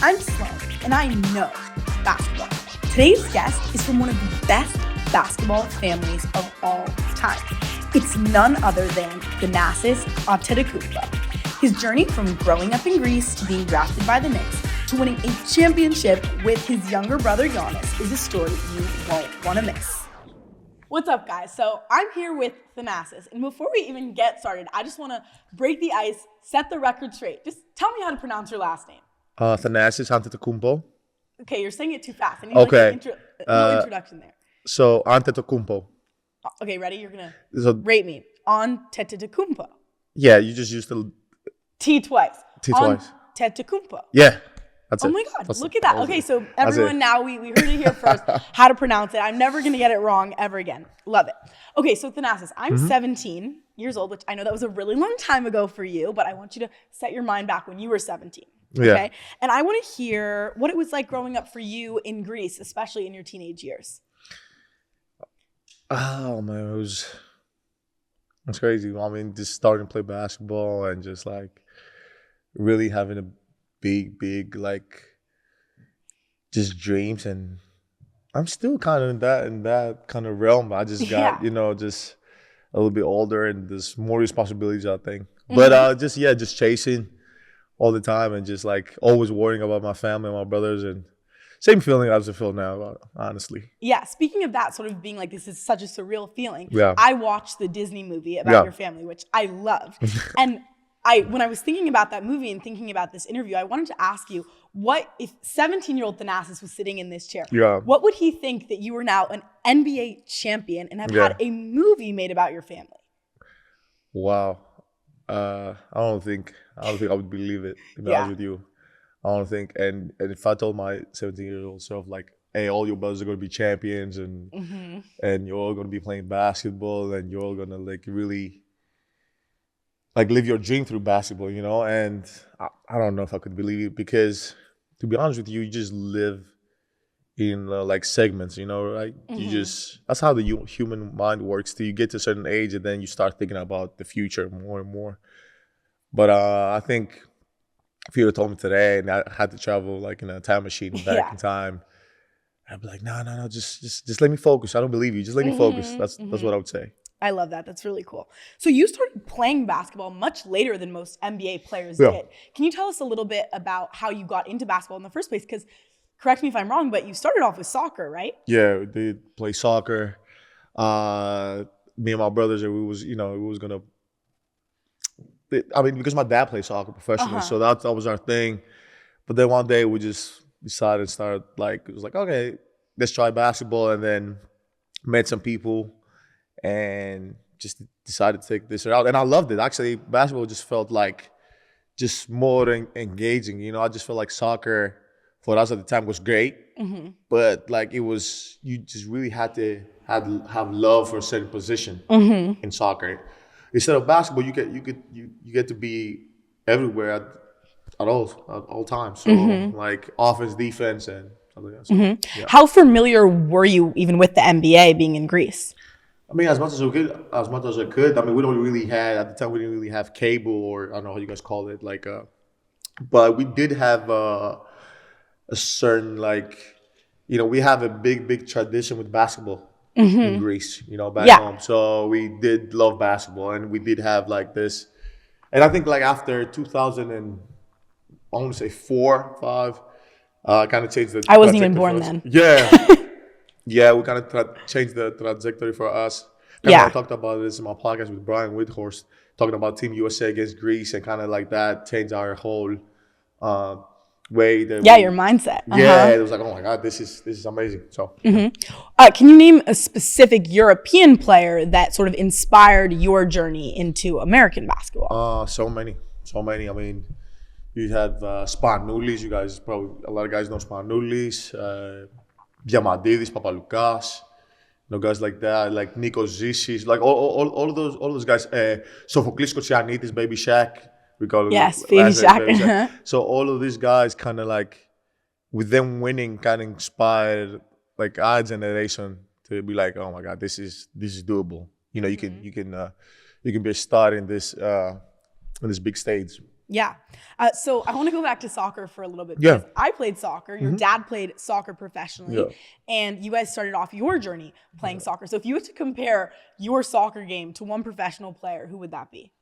I'm Sloane, and I know basketball. Today's guest is from one of the best basketball families of all time. It's none other than Thanasis Antetokounmpo. His journey from growing up in Greece to being drafted by the Knicks to winning a championship with his younger brother Giannis is a story you won't want to miss. What's up, guys? So I'm here with Thanasis, and before we even get started, I just want to break the ice, set the record straight. Just tell me how to pronounce your last name. Thanasis Antetokounmpo. Okay, you're saying it too fast. I need Okay. no introduction there. So Antetokounmpo. Okay, ready? You're gonna rate me on Antetokounmpo. Yeah, you just used the T twice. T twice. Antetokounmpo. Yeah, that's it. Oh my God, That's look at that. Okay, so everyone now, we heard it here first, how to pronounce it. I'm never going to get it wrong ever again. Love it. Okay, so Thanasis, I'm 17 years old, which I know that was a really long time ago for you, but I want you to set your mind back when you were 17. Okay? Yeah. And I want to hear what it was like growing up for you in Greece, especially in your teenage years. Oh man, it's crazy. I mean, just starting to play basketball and just like really having a big like just dreams, and I'm still kind of in that kind of realm. I just got just a little bit older and there's more responsibilities, I think. But just chasing all the time and just like always worrying about my family and my brothers, and same feeling as I feel now, honestly. Yeah, speaking of that sort of being like, this is such a surreal feeling. Yeah. I watched the Disney movie about your family, which I loved. And when I was thinking about that movie and thinking about this interview, I wanted to ask you, what if 17-year-old Thanasis was sitting in this chair? Yeah. What would he think that you are now an NBA champion and have had a movie made about your family? Wow. I don't think I would believe it, to be honest with you. I don't think, and if I told my 17-year-old self like, hey, all your brothers are gonna be champions and you're all gonna be playing basketball and you're all gonna like really like live your dream through basketball, and I don't know if I could believe it, because to be honest with you, you just live in like segments, right? You just, that's how the human mind works. Till you get to a certain age and then you start thinking about the future more and more. But I think if you had told me today and I had to travel like in a time machine back in time, I'd be like, no, just let me focus. I don't believe you. Just let me focus. That's what I would say. I love that. That's really cool. So you started playing basketball much later than most NBA players did. Can you tell us a little bit about how you got into basketball in the first place? Because correct me if I'm wrong, but you started off with soccer, right? Yeah, we did play soccer. Me and my brothers, we was gonna. I mean, because my dad played soccer professionally, so that was our thing. But then one day we just decided to start it was like, okay, let's try basketball, and then met some people and just decided to take this route. And I loved it. Actually, basketball just felt like just more engaging. I just felt like soccer for us at the time was great, but like it was, you just really had to have love for a certain position in soccer. Instead of basketball, you get to be everywhere at all times. So like offense, defense, and something else. So, How familiar were you even with the NBA being in Greece? I mean, as much as I could. I mean, we didn't really have cable, or I don't know how you guys call it, but we did have a certain we have a big tradition with basketball in Greece, back home. So we did love basketball, and we did have like this. And I think like after 2000 and I want to say 4, 5, kind of changed the. I wasn't even born then. Yeah. Yeah, we kind of changed the trajectory for us. I talked about this in my podcast with Brian Whithorst, talking about Team USA against Greece, and kind of like that changed our whole way. Your mindset. Yeah, it was like, oh my God, this is amazing. So, can you name a specific European player that sort of inspired your journey into American basketball? So many. I mean, you have Spanoulis. You guys probably, a lot of guys know Spanoulis. Diamandidis, Papaloukas, guys like that, like Nikos Zissis, like all of those guys. Sophocles Kotsianitis, Baby Shaq, we call him. Yes, Baby Shaq. So all of these guys kind of like, with them winning, kind of inspired like our generation to be like, oh my God, this is doable. You can be a star in this big stage. Yeah. So I want to go back to soccer for a little bit Yeah. because I played soccer. Your dad played soccer professionally. Yeah. And you guys started off your journey playing soccer. So if you were to compare your soccer game to one professional player, who would that be?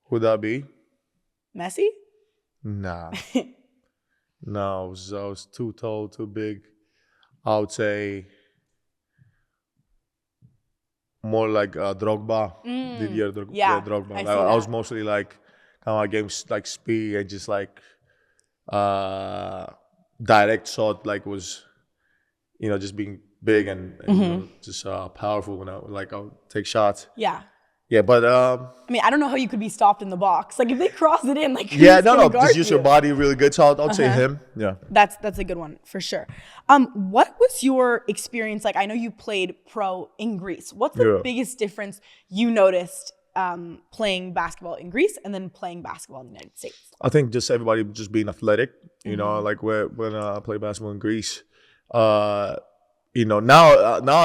Who would that be? Messi? Nah. No, I was too tall, too big. I would say more like Drogba. Didier Yeah, Drogba. I see I was that. mostly like kind of like games like speed and just like direct shot, like was just being big and just powerful when I would take shots. Yeah. Yeah, but I mean, I don't know how you could be stopped in the box. Like if they cross it in, like yeah, who's gonna guard just use your you? body really good. So I'd say him. Yeah. That's a good one for sure. What was your experience like? I know you played pro in Greece. What's the biggest difference you noticed playing basketball in Greece and then playing basketball in the United States? I think just everybody just being athletic. Like when I play basketball in Greece, now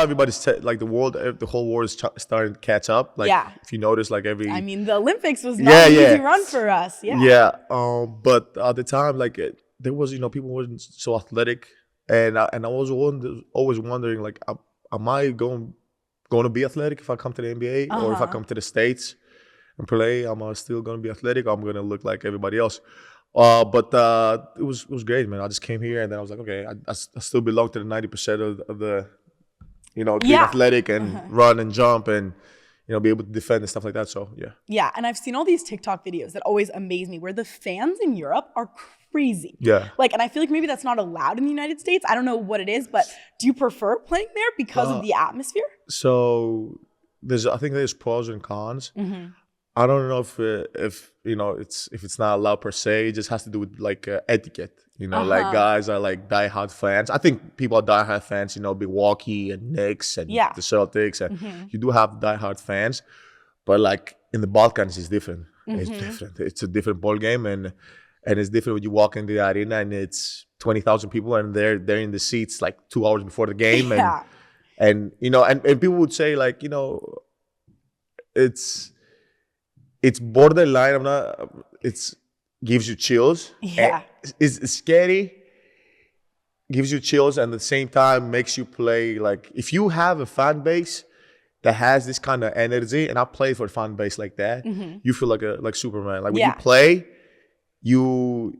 everybody's like the whole world is starting to catch up. Like if you notice, like I mean, the Olympics was not an easy run for us. Yeah. But at the time, like there was people weren't so athletic, and I was always wondering like, am I going to be athletic if I come to the NBA or if I come to the States and play? Am I still going to be athletic? Or I'm going to look like everybody else. But it was great, man. I just came here and then I was like, okay, I still belong to the 90% of the, being athletic and run and jump and, be able to defend and stuff like that. So, yeah. Yeah. And I've seen all these TikTok videos that always amaze me where the fans in Europe are crazy. Yeah. Like, and I feel like maybe that's not allowed in the United States. I don't know what it is, but do you prefer playing there because of the atmosphere? So I think there's pros and cons. I don't know if it's not allowed per se. It just has to do with like etiquette. Like guys are like diehard fans. I think people are diehard fans. Milwaukee and Knicks and the Celtics, and you do have diehard fans. But like in the Balkans, it's different. It's different. It's a different ball game, and it's different when you walk into the arena and it's 20,000 people and they're in the seats like 2 hours before the game, and people would say like it's borderline. It's gives you chills. Yeah. It's scary. Gives you chills and at the same time makes you play. Like if you have a fan base that has this kind of energy, and I play for a fan base like that, you feel like Superman. Like when you play, you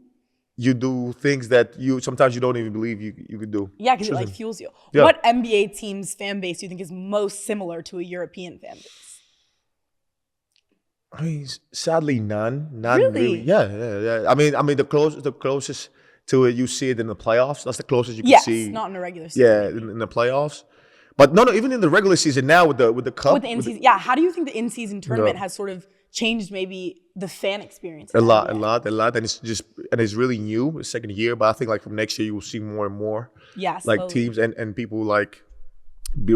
do things that sometimes you don't even believe you could do. Yeah, because it like fuels you. Yeah. What NBA team's fan base do you think is most similar to a European fan base? I mean, sadly, none Really? really. Yeah. I mean, the closest to it, you see it in the playoffs. That's the closest you can see. Yes, not in the regular season. Yeah, in the playoffs. But no, even in the regular season now with the cup. With the in-season, how do you think the in-season tournament has sort of changed maybe the fan experience? A lot, and it's really new, the second year. But I think like from next year you will see more and more. Yes. Like teams and people like be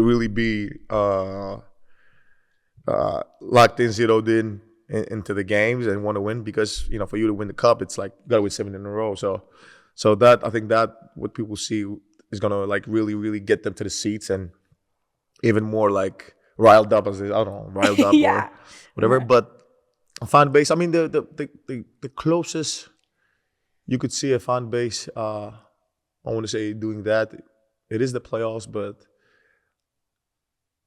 locked in, zeroed in into the games and want to win, because for you to win the cup, it's like you gotta win 7 in a row. So that I think that what people see is gonna like really, really get them to the seats and even more like riled up or whatever. But a fan base, I mean the closest you could see a fan base, I want to say doing that, it is the playoffs, but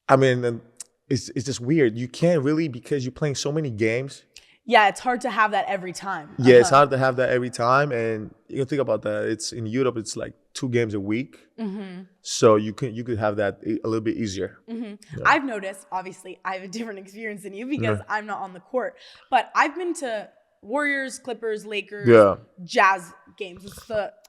I mean it's just weird. You can't really, because you're playing so many games. Yeah, it's hard to have that every time. Yeah, it's hard to have that every time, and you can think about that. It's in Europe, it's like 2 games a week, so you could have that a little bit easier. Yeah. I've noticed, obviously, I have a different experience than you because I'm not on the court, but I've been to Warriors, Clippers, Lakers, Jazz games.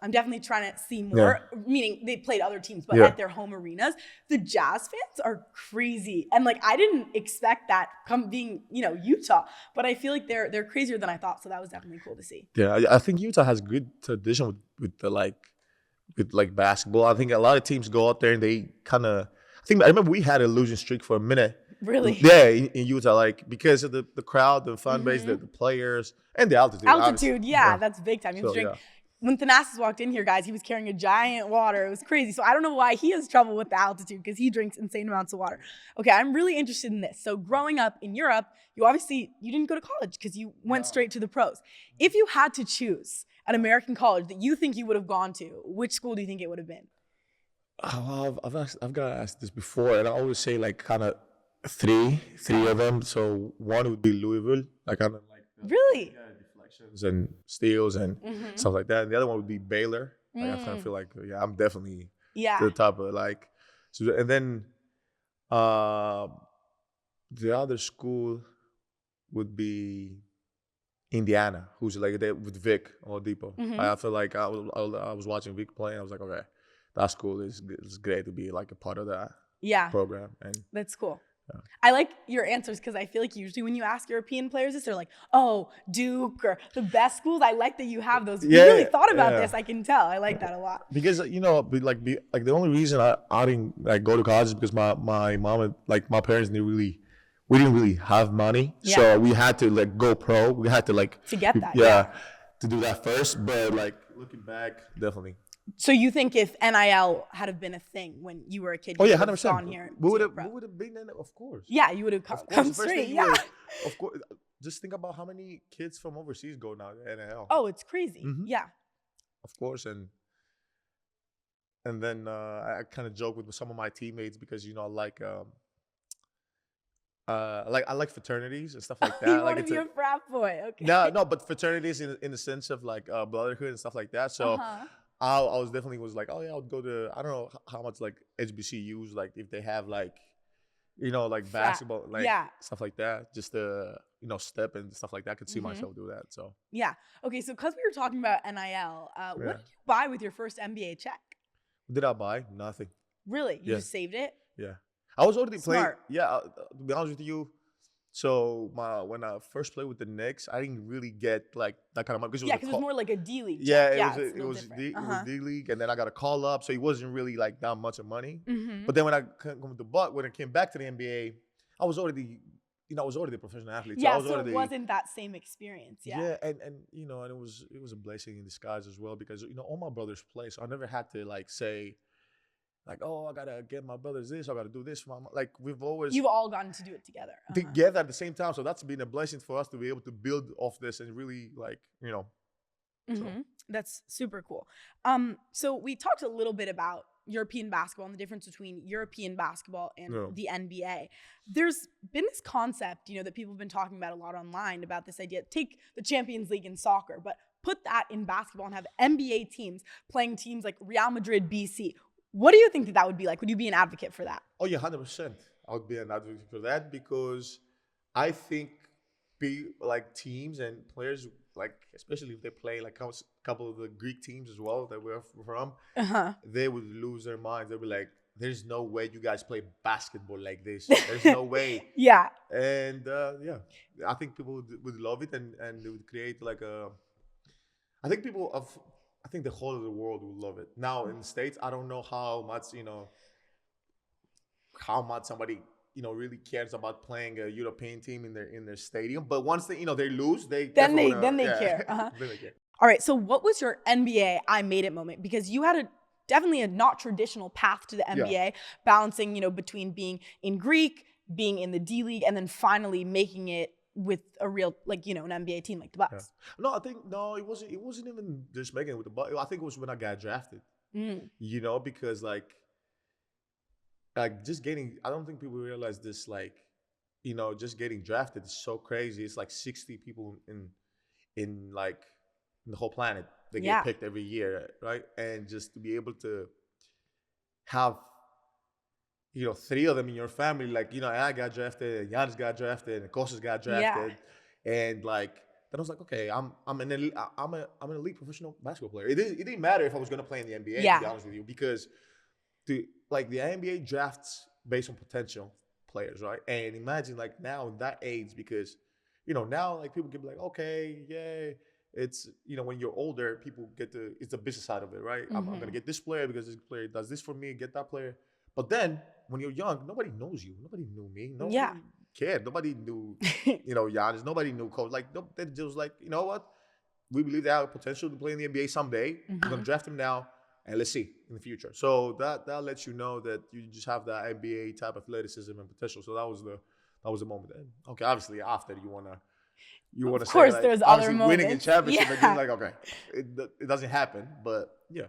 I'm definitely trying to see more, meaning they played other teams, but at their home arenas. The Jazz fans are crazy. And like, I didn't expect that being, Utah, but I feel like they're crazier than I thought. So that was definitely cool to see. Yeah, I think Utah has good tradition with basketball. I think a lot of teams go out there and they I remember we had a losing streak for a minute. Really? Yeah, in Utah, like because of the crowd, the fan base, the players, and the altitude. Altitude, yeah, that's big time. You have to drink when Thanasis walked in here, guys, he was carrying a giant water. It was crazy. So I don't know why he has trouble with the altitude because he drinks insane amounts of water. Okay, I'm really interested in this. So growing up in Europe, you didn't go to college because you went straight to the pros. If you had to choose an American college that you think you would have gone to, which school do you think it would have been? I've got asked this before, and I always say like kind of three of them. So one would be Louisville, like kind of like Really? deflections and steals and stuff like that. And the other one would be Baylor. Like, I kind of feel like I'm definitely to the top of like. So and then the other school would be Indiana, who's like with Vic Oladipo. I feel like I was watching Vic play, and I was like, okay, that school is great to be like a part of that program. And that's cool. I like your answers because I feel like usually when you ask European players this, they're like, oh, Duke or the best schools. I like that you have those. You really thought about this. I can tell. I like that a lot. Because, like the only reason I didn't like go to college is because my mom and like my parents we didn't really have money. So we had to like go pro. We had to like to get that. To do that first. But like looking back, definitely. So you think if NIL had have been a thing when you were a kid, you would 100%. Gone here? We would have been in it, of course. Yeah, you would have come straight. Of course. Just think about how many kids from overseas go now to NIL. Oh, it's crazy. Yeah. Of course, and then I kind of joke with some of my teammates because I like fraternities and stuff like that. You want to be a frat boy? Okay. No, but fraternities in the sense of like brotherhood and stuff like that. So. I was definitely like, oh yeah, I would go to, I don't know how much like HBCUs, like if they have like, like basketball, like stuff like that, just step and stuff like that. I could see myself do that. So yeah. Okay. So because we were talking about NIL, what did you buy with your first NBA check? What did I buy? Nothing. Really? You just saved it? Yeah. I was already playing. Smart. Yeah. To be honest with you. So when I first played with the Knicks, I didn't really get like that kind of money because it was more like a D League. It was D League, and then I got a call up, so it wasn't really like that much of money. But then when I came back to the NBA, I was already a professional athlete. Yeah, so it wasn't that same experience. Yeah, and it was a blessing in disguise as well because all my brothers play, so I never had to like say. Like, oh, I gotta get my brothers this, I gotta do this for my like you've all gotten to do it together. Together at the same time. So that's been a blessing for us to be able to build off this and really like, So. That's super cool. So we talked a little bit about European basketball and the difference between European basketball and the NBA. There's been this concept, that people have been talking about a lot online about this idea, take the Champions League in soccer, but put that in basketball and have NBA teams playing teams like Real Madrid, BC. What do you think that would be like? Would you be an advocate for that? Oh, yeah, 100%. I would be an advocate for that because I think teams and players, like especially if they play like a couple of the Greek teams as well that we're from, they would lose their minds. They'd be like, there's no way you guys play basketball like this. There's no way. Yeah. And I think people would love it and it would create like I think the whole of the world will love it. Now in the States, I don't know how much somebody really cares about playing a European team in their stadium. But once they lose, they care. Then they care. All right. So what was your NBA I made it moment? Because you had definitely a not traditional path to the NBA, balancing between being in Greek, being in the D League, and then finally making it with a real an NBA team like the Bucks. No, it wasn't even just making it with the Bucks. I think it was when I got drafted. Because like just getting, I don't think people realize this, just getting drafted is so crazy. It's like 60 people in the whole planet that get picked every year, right? And just to be able to have 3 of them in your family, I got drafted, and Giannis got drafted, and Kostas got drafted, and then I was like, okay, I'm an elite professional basketball player. It didn't matter if I was gonna play in the NBA, to be honest with you, because the NBA drafts based on potential players, right? And imagine now in that age, because now people can be like, okay, yeah. It's, when you're older, people it's the business side of it, right? I'm going to get this player because this player does this for me, get that player. But then when you're young, nobody knows you. Nobody knew me. Nobody cared. Nobody knew, Giannis. Nobody knew Coach. They just you know what? we believe they have potential to play in the NBA someday. We're gonna draft them now, and let's see in the future. So that lets you know that you just have that NBA type of athleticism and potential. So that was the moment. And okay, obviously after you wanna of say course, like, there's other obviously moments. winning a championship, Yeah. and you're like, okay, it doesn't happen, but yeah.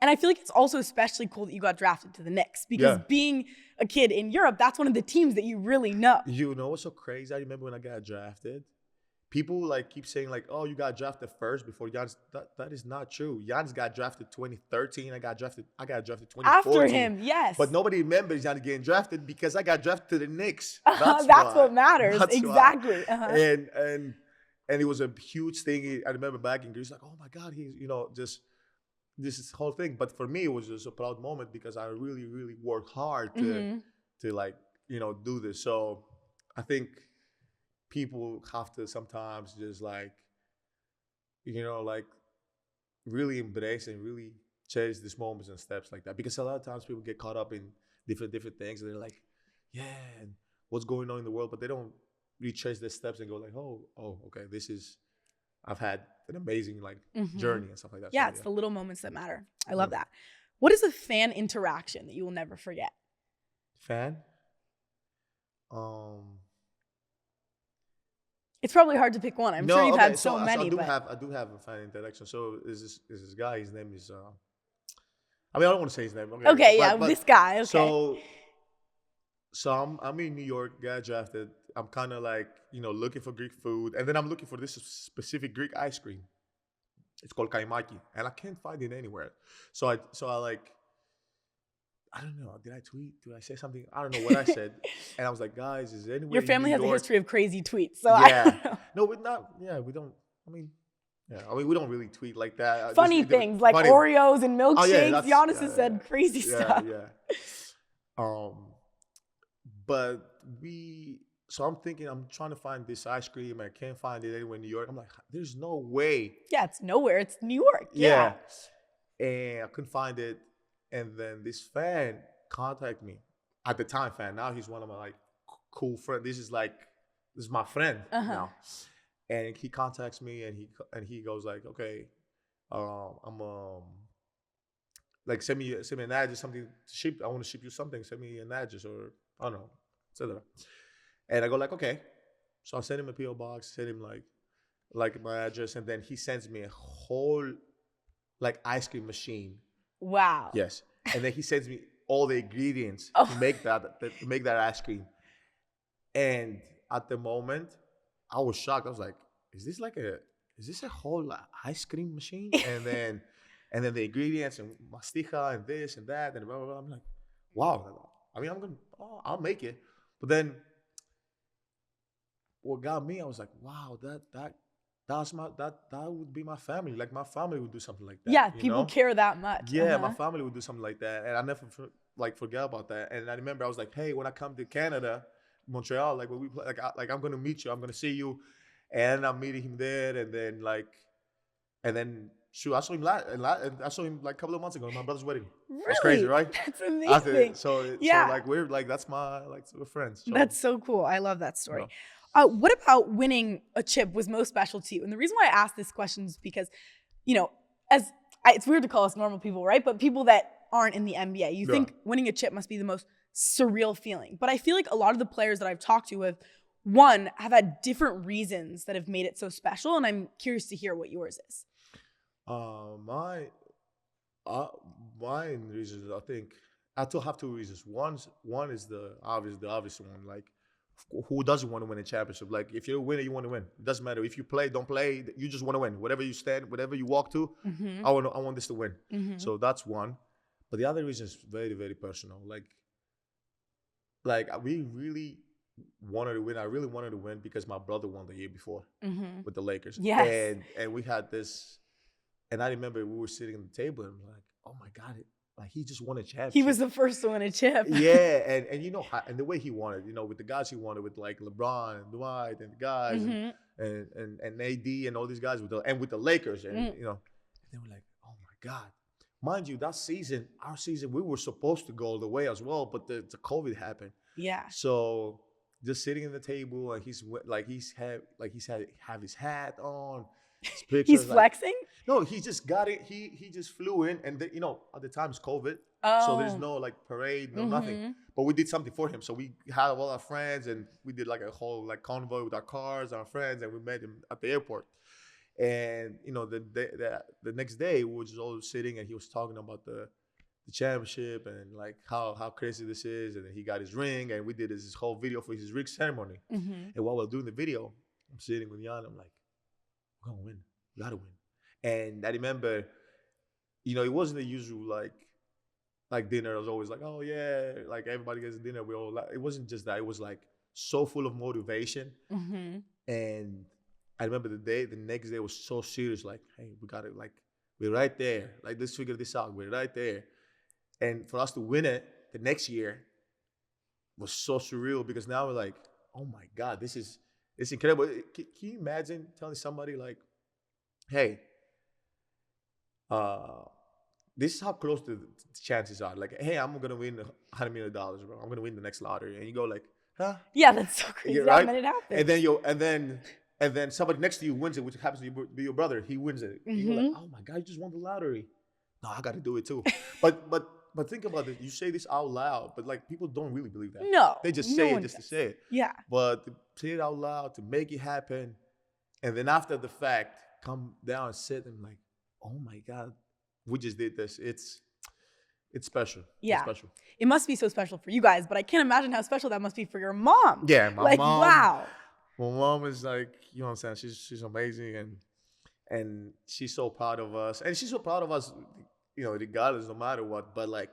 And I feel like it's also especially cool that you got drafted to the Knicks because being a kid in Europe, that's one of the teams that you really know. You know what's so crazy? I remember when I got drafted. People like keep saying like, "Oh, you got drafted first before Giannis." That is not true. Giannis got drafted 2013. I got drafted 2014. After him, yes. But nobody remembers Giannis getting drafted because I got drafted to the Knicks. That's what matters. That's exactly. And it was a huge thing. I remember back in Greece, like, oh my God, he's just this whole thing. But for me, it was just a proud moment because I really, really worked hard to like do this. So I think people have to sometimes just like really embrace and really chase these moments and steps like that, because a lot of times people get caught up in different things and they're like, yeah, and what's going on in the world, but they don't really chase their steps and go like, oh okay, I've had an amazing journey and stuff like that. Yeah, so, it's the little moments that matter. I love that. What is a fan interaction that you will never forget? Fan? It's probably hard to pick one. I'm sure you've had so many. I do have a fan interaction. So is this guy? His name is. I don't want to say his name. Okay, but this guy. Okay. So I'm in New York. Got drafted. I'm kind of like looking for Greek food, and then I'm looking for this specific Greek ice cream. It's called kaimaki, and I can't find it anywhere. So I don't know. Did I tweet? Did I say something? I don't know what I said. And I was like, guys, is there anywhere Your family in has New York? a history of crazy tweets. So yeah. I don't know. No, we're not. Yeah, we don't. We don't really tweet like that. Funny things like Oreos and milkshakes. Giannis has said crazy stuff. Yeah. But so I'm thinking, I'm trying to find this ice cream. I can't find it anywhere in New York. I'm like, there's no way. Yeah, it's nowhere. It's New York. Yeah. And I couldn't find it. And then this fan contacted me. At the time, fan. Now he's one of my cool friends. This is my friend now. And he contacts me and he goes like, okay, I'm send me an address, something to ship. I want to ship you something. Send me an address or I don't know, etc. And I go like, okay. So I send him a PO box, send him like my address, and then he sends me a whole ice cream machine. Wow. Yes. And then he sends me all the ingredients to make that ice cream. And at the moment, I was shocked. I was like, is this a whole ice cream machine? And then the ingredients and masticha and this and that and blah blah blah. I'm like, wow. I mean, I'll make it. But then what got me, I was like, wow, that would be my family. Like my family would do something like that. Yeah, people care that much. Yeah, my family would do something like that, and I never forget about that. And I remember I was like, hey, when I come to Canada, Montreal, when we play, I'm gonna meet you, I'm gonna see you, and I'm meeting him there, and then shoot, I saw him I saw him a couple of months ago at my brother's wedding. Really? That's crazy, right? That's amazing. So we're that's we're friends. So. That's so cool. I love that story. What about winning a chip was most special to you? And the reason why I ask this question is because, it's weird to call us normal people, right? But people that aren't in the NBA, you think winning a chip must be the most surreal feeling. But I feel like a lot of the players that I've talked to have had different reasons that have made it so special. And I'm curious to hear what yours is. My reasons, I think I still have two reasons. One is the obvious one, who doesn't want to win a championship? If you're a winner, you want to win. It doesn't matter if you play, don't play. You just want to win. Whatever you stand, whatever you walk to, I want this to win. So that's one. But the other reason is very, very personal. We really wanted to win. I really wanted to win because my brother won the year before with the Lakers. Yes. And we had this. And I remember we were sitting at the table and I'm like, oh my God, he just won a championship. He was the first to win a chip. Yeah, and the way he won it, with the guys he won it with, LeBron and Dwight and the guys and AD and all these guys with the Lakers and they were like, oh my God. Mind you, that season, our season, we were supposed to go all the way as well, but the COVID happened. Yeah. So just sitting at the table and he's have his hat on His pictures, He's flexing? No, he just got it. He just flew in, and at the time it's COVID, so there's no like parade, no nothing. But we did something for him. So we had all our friends, and we did like a whole like convoy with our cars, our friends, and we met him at the airport. And the next day we were just all sitting, and he was talking about the championship and like how crazy this is, and then he got his ring, and we did this whole video for his ring ceremony. And while we're doing the video, I'm sitting with Jan. I'm like, we're gonna win. We gotta win. And I remember, it wasn't the usual like dinner. It was always like, oh yeah, like everybody gets dinner. We all it wasn't just that. It was like so full of motivation. And I remember the next day was so serious. Like, hey, we got it. Like, we're right there. Like, let's figure this out. We're right there. And for us to win it the next year was so surreal, because now we're like, oh my God, it's incredible. Can you imagine telling somebody like, hey, this is how close the chances are. Like, hey, I'm gonna win $100 million, bro. I'm gonna win the next lottery, and you go like, huh? Yeah, that's so crazy. Yeah, right? How it happens. And then somebody next to you wins it, which happens to be your brother. He wins it. And you're like, oh my God, you just won the lottery. No, I got to do it too. But think about it. You say this out loud, but like people don't really believe that. No, they just say it just to say it. Yeah. But to say it out loud, to make it happen, and then after the fact, come down and sit and like, oh my God, we just did this. It's special. Yeah. It's special. It must be so special for you guys, but I can't imagine how special that must be for your mom. Yeah, my mom. Wow. My mom is like, you know what I'm saying? She's amazing, and she's so proud of us. And she's so proud of us, regardless, no matter what. But like,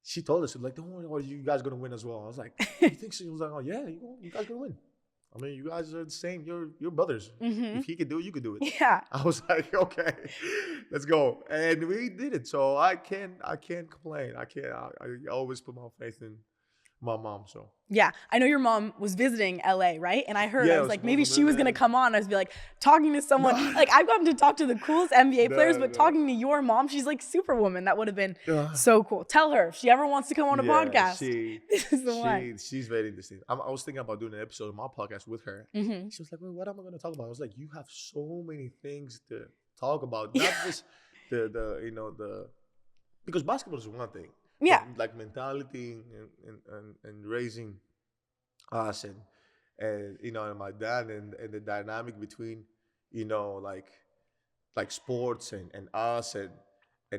she told us, like, don't worry, you guys gonna win as well. I was like, you think so? She was like, oh yeah, you guys gonna win. I mean, you guys are the same. You're brothers. If he could do it, you could do it. Yeah. I was like, okay, let's go. And we did it. So I can't complain. I always put my faith in my mom. So yeah, I know your mom was visiting LA, right? And I heard, I was like, maybe she was gonna come on. I was be like talking to someone. Like, I've gotten to talk to the coolest NBA players, but talking to your mom, she's like Superwoman. That would have been so cool. Tell her if she ever wants to come on a podcast. This is the one. She's very interesting. I was thinking about doing an episode of my podcast with her. She was like, well, what am I gonna talk about? I was like, you have so many things to talk about, not just the because basketball is one thing. Yeah, like mentality and raising us and and my dad and the dynamic between like sports and us and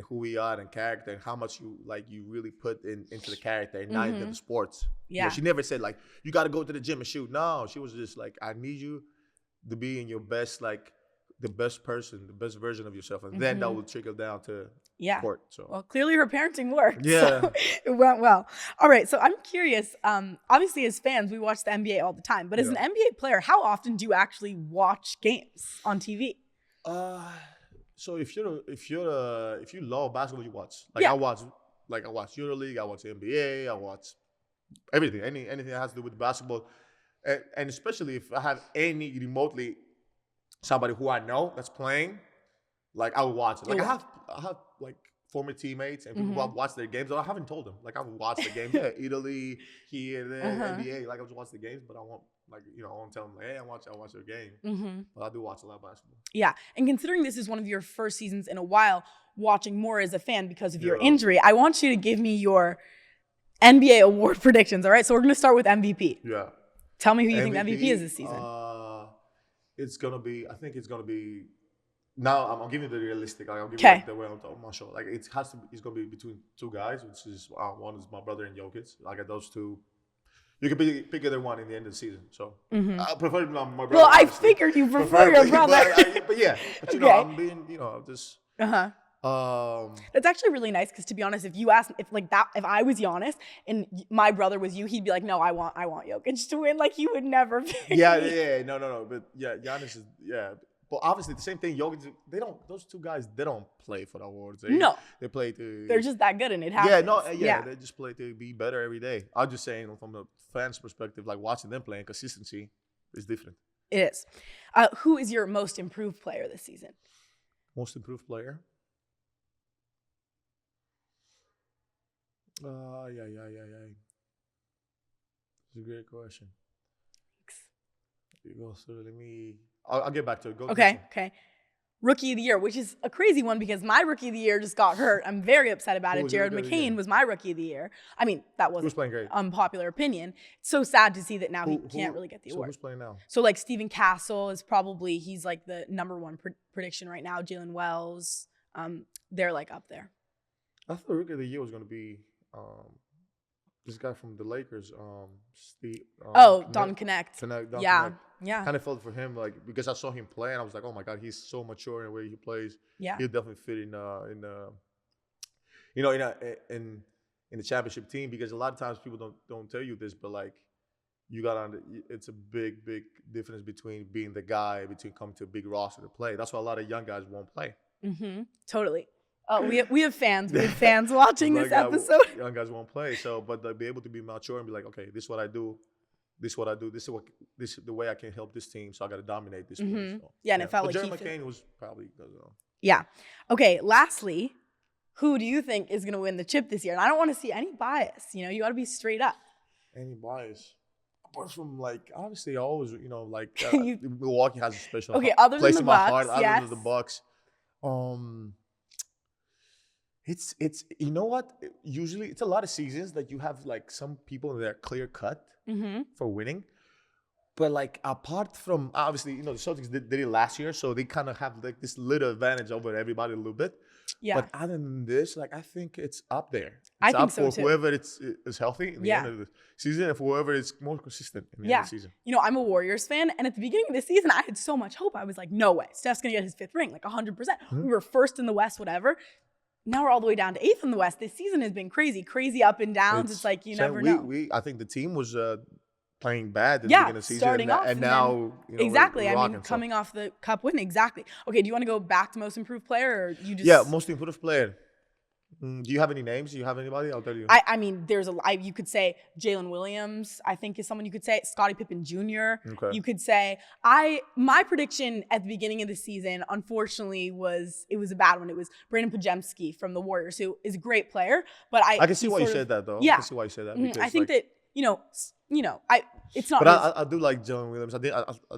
who we are and character and how much you really put into the character and not into the sports. Yeah, she never said like you got to go to the gym and shoot. No, she was just like, I need you to be in your best, like the best person, the best version of yourself, and then that will trickle down to court. So well, clearly her parenting worked. Yeah, so it went well. All right, so I'm curious. Obviously, as fans, we watch the NBA all the time. But as an NBA player, how often do you actually watch games on TV? So if you love basketball, you watch. I watch EuroLeague, I watch NBA, I watch everything, anything that has to do with basketball, and especially if I have any remotely somebody who I know that's playing, like I would watch it. Like I have like former teammates and people who have watched their games, but I haven't told them. Like I've watched the games, Italy, here, there, NBA. Like I just watch the games, but I won't I won't tell them like, hey, I watch their game. But I do watch a lot of basketball. Yeah, and considering this is one of your first seasons in a while, watching more as a fan because of your injury, I want you to give me your NBA award predictions. All right, so we're gonna start with MVP. Yeah. Tell me who you think MVP is this season. I think it's gonna be. Now I'm giving you the realistic. I'll give you the way on my show. Like it's gonna be between two guys, which is one is my brother and Jokic. Like those two, you can pick either one in the end of the season. So I prefer my brother. Well, I figured you prefer your brother. but I'm being just. That's actually really nice because to be honest, if I was Giannis and my brother was you, he'd be like, no, I want Jokic to win. Like he would never pick me. No, but Giannis is But obviously the same thing. Jokic, those two guys, they don't play for the awards. They play to. They're just that good and it happens. They just play to be better every day. I'm just saying from a fan's perspective, like watching them playing, consistency is different. It is. Who is your most improved player this season? Most improved player. It's a great question. Thanks. I'll get back to it. Go. Okay. Rookie of the year, which is a crazy one because my rookie of the year just got hurt. I'm very upset about it. Jared McCain was my rookie of the year. I mean, that wasn't playing great. Unpopular opinion. It's so sad to see that now he can't really get the award. Who's playing now? So like Stephen Castle is probably, he's like the number one prediction right now. Jalen Wells, they're like up there. I thought rookie of the year was going to be this guy from the Lakers, Steve. Don Connect. Connect. Yeah. Kind of felt for him, like, because I saw him play and I was like, oh my God, he's so mature in the way he plays. Yeah. He'll definitely fit in the championship team, because a lot of times people don't tell you this, but like it's a big difference between being the guy, between coming to a big roster to play. That's why a lot of young guys won't play. Mm-hmm. Totally. We have fans. We have fans watching this episode. Young guys won't play, but they'll be able to be mature and be like, okay, this is what I do. This is what I do. This is the way I can help this team. So I got to dominate this. Mm-hmm. So, and it felt like Jared McCain was probably. Yeah. Okay. Lastly, who do you think is going to win the chip this year? And I don't want to see any bias. You got to be straight up. Any bias? Apart from, like, obviously, I always, Milwaukee has a special other place than in the my Bucks, heart. yes. Other than the Bucks. It's you know what? Usually, it's a lot of seasons that you have like some people that are clear cut for winning. But like apart from, obviously, the Celtics did it last year, so they kind of have like this little advantage over everybody a little bit. Yeah. But other than this, like I think it's up there. I think up so for too. whoever is healthy in the end of the season, and for whoever is more consistent in the end of the season. I'm a Warriors fan, and at the beginning of the season, I had so much hope. I was like, no way, Steph's gonna get his 5th ring, like 100%. We were first in the West, whatever. Now we're all the way down to 8th in the West. This season has been crazy up and downs. It's like you never know. I think the team was playing bad at the beginning of the season, starting off, and now exactly. we're rocking, coming off the cup win, exactly. Okay, do you want to go back to most improved player, or you just? Most improved player. Do you have any names? Do you have anybody? I'll tell you. I mean, you could say Jalen Williams, I think is someone you could say. Scottie Pippen Jr. Okay. You could say. My prediction at the beginning of the season, unfortunately, was a bad one. It was Brandon Podziemski from the Warriors, who is a great player, but I can see why you said that, though. Yeah. I can see why you said that. Because, I think that it's not. But I do like Jalen Williams. I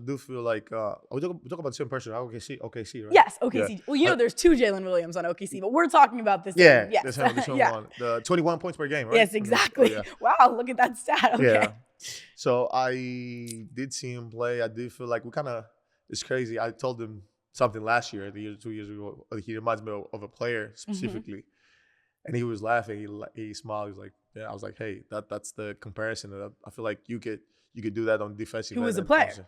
do feel like we talk about the same person. OKC, right? Yes, OKC. Yeah. Well, there's 2 Jalen Williams on OKC, but we're talking about this. Yeah, yes. this one. The 21 points per game, right? Yes, exactly. Wow, look at that stat. Okay. Yeah. So I did see him play. I did feel like it's crazy. I told him something last year, 2 years ago. He reminds me of a player specifically. And he was laughing. He smiled. He was like, "Yeah." I was like, "Hey, that's the comparison. I feel like you could do that on defensive." Who was the player?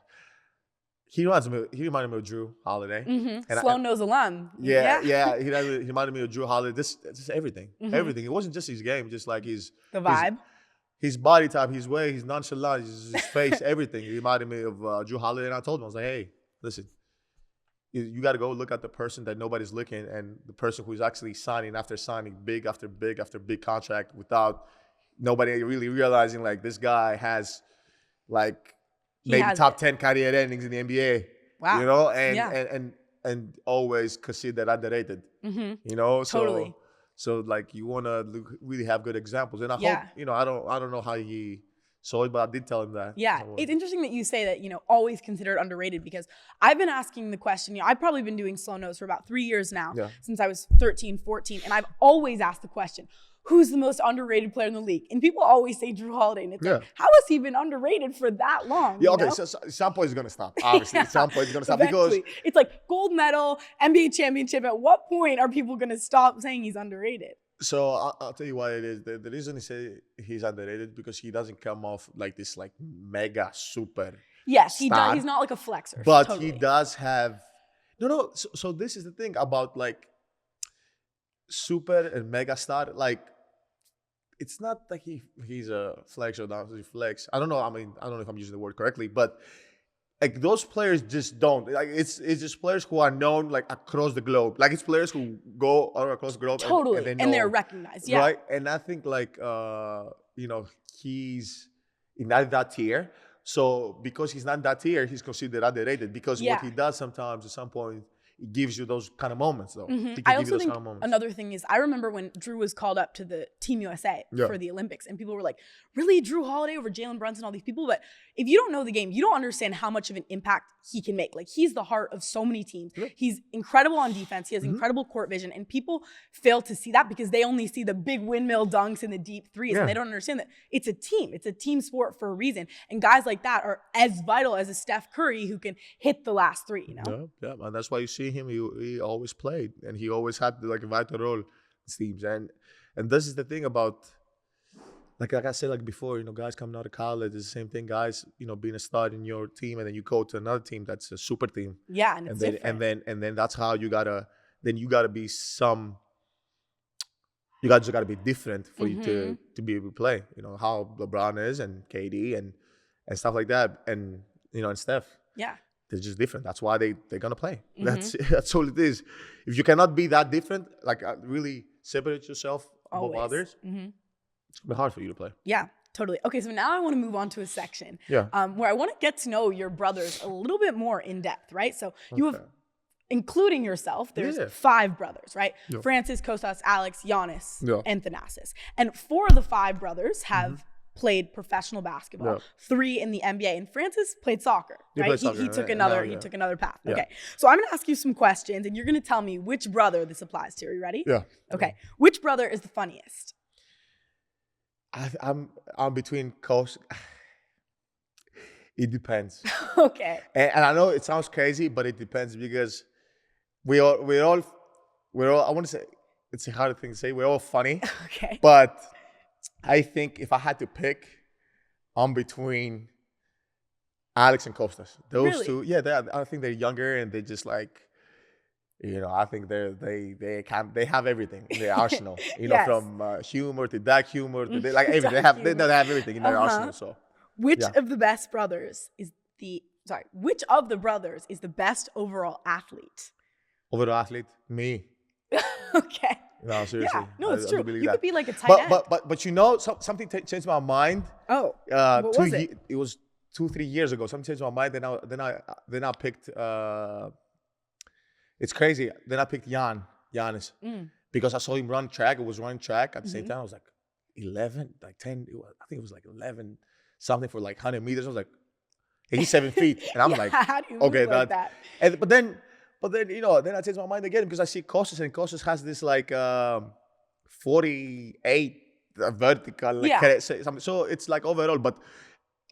He reminded me of Drew Holiday. And Sloane Knows alum. Yeah. He reminded me of Drew Holiday. This everything. Everything. It wasn't just his game, just like the vibe. His body type, his way, his nonchalant, his face, everything. He reminded me of Drew Holiday. And I told him, I was like, "Hey, listen. You got to go look at the person that nobody's looking, and the person who's actually signing big after big after big contract without nobody really realizing like this guy has like top 10 career endings in the NBA. Wow. And always considered underrated. Totally. So like you want to really have good examples, and I hope I don't know how he saw it, but I did tell him that. Yeah, it's interesting that you say that, always considered underrated, because I've been asking the question, I've probably been doing Sloane Knows for about 3 years now, since I was 13, 14, and I've always asked the question, who's the most underrated player in the league? And people always say Drew Holiday, and it's like, how has he been underrated for that long? Yeah, okay, so some point is going to stop, obviously. Some point is going to stop because... It's like gold medal, NBA championship. At what point are people going to stop saying he's underrated? So I'll tell you why it is. The reason he say he's underrated because he doesn't come off like this like mega super. Yes, he does. He's not like a flexer. But he does have So this is the thing about like super and mega star. Like it's not like he's a flex or not a flex. I don't know. I mean, I don't know if I'm using the word correctly, but like those players just don't. Like it's just players who are known like across the globe. Like it's players who go all across the globe. Totally, and they're recognized. Yeah. Right. And I think like he's not that tier. So because he's not that tier, he's considered underrated because what he does sometimes at some point gives you those kind of moments, though. Mm-hmm. He can I give also you those think kind of moments. another thing is I remember when Drew was called up to the Team USA for the Olympics, and people were like, really, Drew Holiday over Jalen Brunson, all these people? But if you don't know the game, you don't understand how much of an impact he can make. Like, he's the heart of so many teams. Yeah. He's incredible on defense. He has incredible court vision, and people fail to see that because they only see the big windmill dunks and the deep threes, and they don't understand that it's a team. It's a team sport for a reason, and guys like that are as vital as a Steph Curry who can hit the last three, you know? Yeah, and that's why you see him. He always played, and he always had like a vital role in teams. And this is the thing about, like I said like before, you know, guys coming out of college, it's the same thing. Guys, you know, being a star in your team, and then you go to another team that's a super team. Yeah, and it's different. And then that's how you gotta be some. You guys just gotta be different for you to be able to play. You know how LeBron is and KD and stuff like that, and you know, and Steph. Yeah. They're just different. That's why they're gonna play. That's all it is. If you cannot be that different, like really separate yourself above others, it's gonna be hard for you to play. Yeah, totally. Okay, so now I want to move on to a section where I want to get to know your brothers a little bit more in depth, right? So you have, including yourself, there's 5 brothers, right? Yeah. Francis, Kostas, Alex, Giannis, and Thanasis. And 4 of the 5 brothers have played professional basketball, 3 in the NBA, and Francis played soccer, right? He took another path. Okay, so I'm gonna ask you some questions, and you're gonna tell me which brother this applies to. Are you ready? Yeah. Okay. Which brother is the funniest? I'm between coach. It depends. Okay. And I know it sounds crazy, but it depends because we're all. I want to say it's a hard thing to say. We're all funny. Okay. But I think if I had to pick, I'm between Alex and Kostas. Those two, I think they're younger and they just like, you know, I think they have everything in their arsenal. You know, from humor to dark humor to like everything. They have everything in their arsenal. So, which of the brothers is the best overall athlete? Overall athlete, me. Okay. No, seriously. Yeah. No, it's true. You could be like a tight end. But you know, something changed my mind. Oh. What was it? It was 2-3 years ago. Something changed my mind. Then I picked. It's crazy. Then I picked Giannis, because I saw him run track. I was running track at the same time. I was like 11, like 10. I think it was like 11 something for like 100 meters. I was like, he's 7 feet, and I'm like, how do you move like that? But then, you know, then I changed my mind again because I see Kostas, and Kostas has this like 48 vertical. Like, so it's like overall, but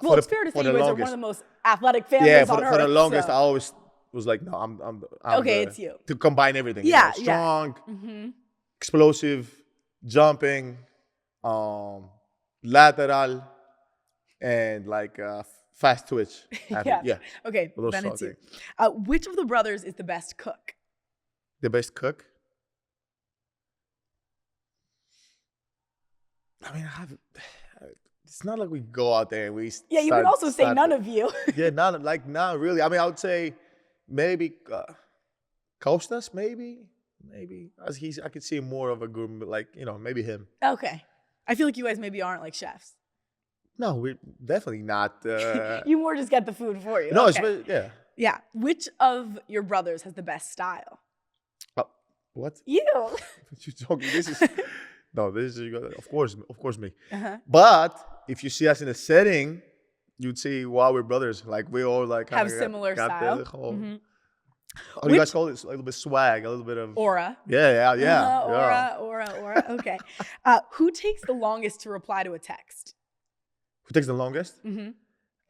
it's fair to say you guys are one of the most athletic families on earth. For the longest, I always was like, no, I'm okay, it's you. To combine everything. Yeah, you know, strong, explosive, jumping, lateral, and like fast twitch. Yeah. Okay, then it's you. Which of the brothers is the best cook? The best cook? I mean, it's not like we go out there and we you can also say none of you. not really. I mean, I would say maybe Kostas, maybe. As I could see more of a gourmet, like, you know, maybe him. Okay. I feel like you guys maybe aren't like chefs. No, we're definitely not. You more just get the food for you. No, okay. Yeah. Which of your brothers has the best style? What? You. You talking? This is of course me. But if you see us in a setting, you'd see wow, we're brothers. Like we all like have similar style. How do you guys call it? A little bit swag, a little bit of aura. Yeah. Aura. Okay. Who takes the longest to reply to a text? Who takes the longest?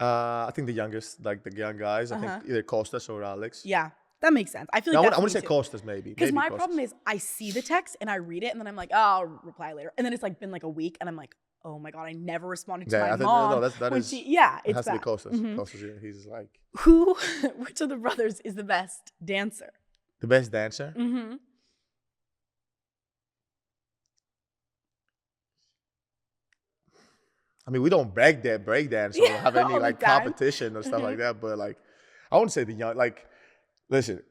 I think the youngest, like the young guys. I think either Kostas or Alex. Yeah, that makes sense. I feel like I want to say Kostas maybe. Because my problem is I see the text and I read it and then I'm like, oh, I'll reply later. And then it's like been like a week and I'm like, oh my God, I never responded to my mom. It has to be Kostas. Kostas, he's like. Which of the brothers is the best dancer? The best dancer? I mean, we don't break dance or have any like competition or stuff like that. But like, I wouldn't say the young. Like, listen,